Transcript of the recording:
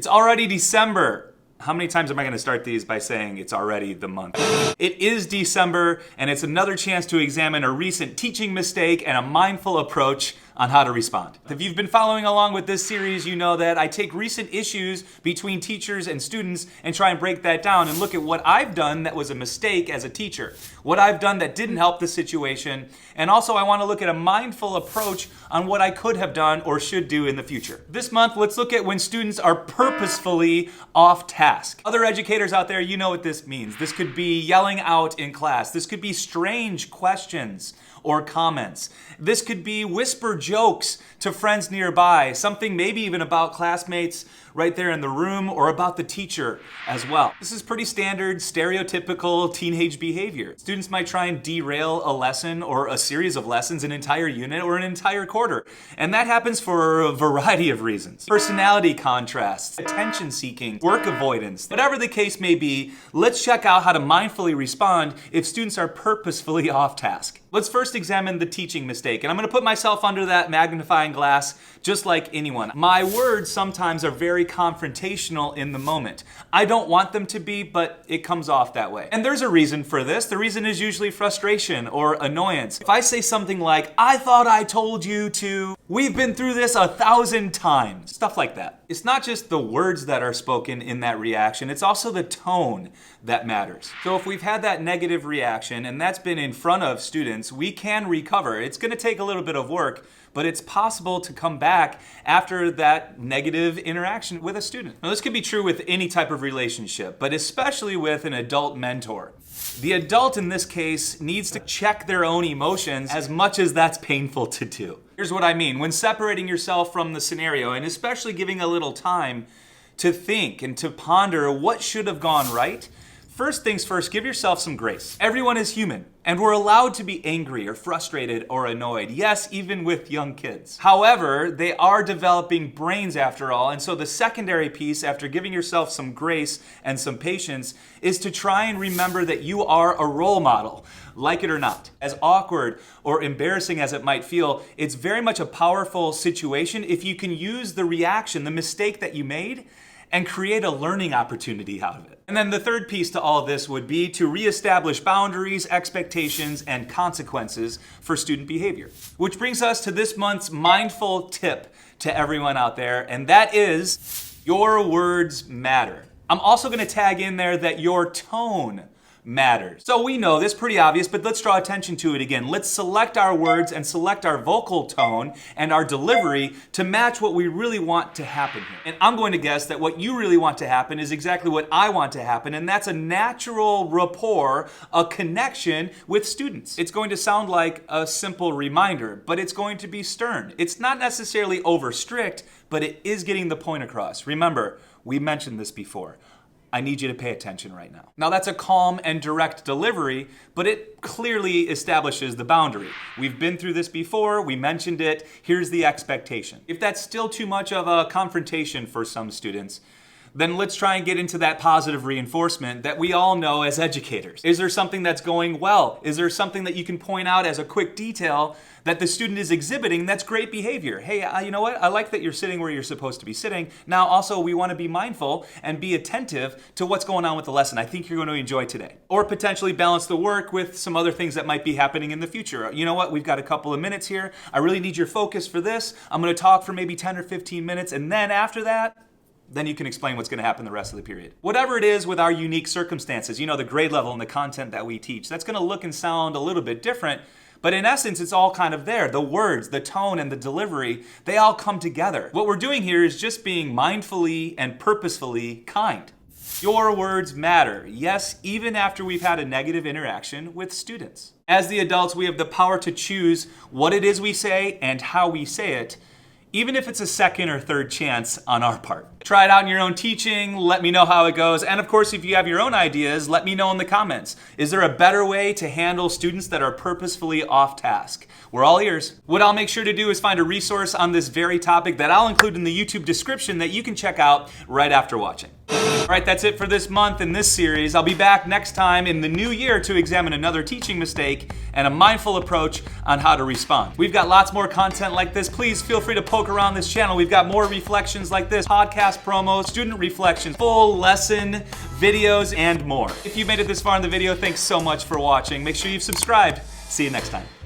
It's already December. How many times am I going to start these by saying it's already the month? It is December, and it's another chance to examine a recent teaching mistake and a mindful approach on how to respond. If you've been following along with this series, you know that I take recent issues between teachers and students and try and break that down and look at what I've done that was a mistake as a teacher, what I've done that didn't help the situation, and also I want to look at a mindful approach on what I could have done or should do in the future. This month, let's look at when students are purposefully off task. Other educators out there, you know what this means. This could be yelling out in class. This could be strange questions or comments. This could be whisper jokes to friends nearby, something maybe even about classmates right there in the room or about the teacher as well. This is pretty standard, stereotypical teenage behavior. Students might try and derail a lesson or a series of lessons, an entire unit or an entire quarter. And that happens for a variety of reasons. Personality contrasts, attention seeking, work avoidance, whatever the case may be, let's check out how to mindfully respond if students are purposefully off task. Let's first examine the teaching mistake, and I'm going to put myself under that magnifying glass just like anyone. My words sometimes are very confrontational in the moment. I don't want them to be, but it comes off that way. And there's a reason for this. The reason is usually frustration or annoyance. If I say something like, "I thought I told you to," "We've been through this 1,000 times," stuff like that. It's not just the words that are spoken in that reaction, it's also the tone that matters. So if we've had that negative reaction and that's been in front of students, we can recover. It's going to take a little bit of work, but it's possible to come back after that negative interaction with a student. Now, this could be true with any type of relationship, but especially with an adult mentor. The adult in this case needs to check their own emotions as much as that's painful to do. Here's what I mean. When separating yourself from the scenario, and especially giving a little time to think and to ponder what should have gone right, first things first, give yourself some grace. Everyone is human, and we're allowed to be angry or frustrated or annoyed. Yes, even with young kids. However, they are developing brains after all, and so the secondary piece after giving yourself some grace and some patience is to try and remember that you are a role model, like it or not. As awkward or embarrassing as it might feel, it's very much a powerful situation if you can use the reaction, the mistake that you made, and create a learning opportunity out of it. And then the third piece to all of this would be to reestablish boundaries, expectations, and consequences for student behavior. Which brings us to this month's mindful tip to everyone out there, and that is your words matter. I'm also going to tag in there that your tone matters. So we know this, pretty obvious, but let's draw attention to it again. Let's select our words and select our vocal tone and our delivery to match what we really want to happen here. And I'm going to guess that what you really want to happen is exactly what I want to happen, and that's a natural rapport, a connection with students. It's going to sound like a simple reminder, but it's going to be stern. It's not necessarily over strict, but it is getting the point across. Remember, we mentioned this before. I need you to pay attention right now. Now that's a calm and direct delivery, but it clearly establishes the boundary. We've been through this before, we mentioned it, here's the expectation. If that's still too much of a confrontation for some students, then let's try and get into that positive reinforcement that we all know as educators. Is there something that's going well? Is there something that you can point out as a quick detail that the student is exhibiting that's great behavior? Hey, you know what? I like that you're sitting where you're supposed to be sitting. Now, also, we want to be mindful and be attentive to what's going on with the lesson. I think you're going to enjoy today. Or potentially balance the work with some other things that might be happening in the future. You know what? We've got a couple of minutes here. I really need your focus for this. I'm going to talk for maybe 10 or 15 minutes, and then after that, then you can explain what's going to happen the rest of the period. Whatever it is with our unique circumstances, you know, the grade level and the content that we teach, that's going to look and sound a little bit different, but in essence, it's all kind of there. The words, the tone, and the delivery, they all come together. What we're doing here is just being mindfully and purposefully kind. Your words matter. Yes, even after we've had a negative interaction with students. As the adults, we have the power to choose what it is we say and how we say it, even if it's a second or third chance on our part. Try it out in your own teaching, let me know how it goes, and of course, if you have your own ideas, let me know in the comments. Is there a better way to handle students that are purposefully off task? We're all ears. What I'll make sure to do is find a resource on this very topic that I'll include in the YouTube description that you can check out right after watching. All right, that's it for this month in this series. I'll be back next time in the new year to examine another teaching mistake and a mindful approach on how to respond. We've got lots more content like this. Please feel free to poke around this channel. We've got more reflections like this, podcast promos, student reflections, full lesson videos, and more. If you made it this far in the video, thanks so much for watching. Make sure you've subscribed. See you next time.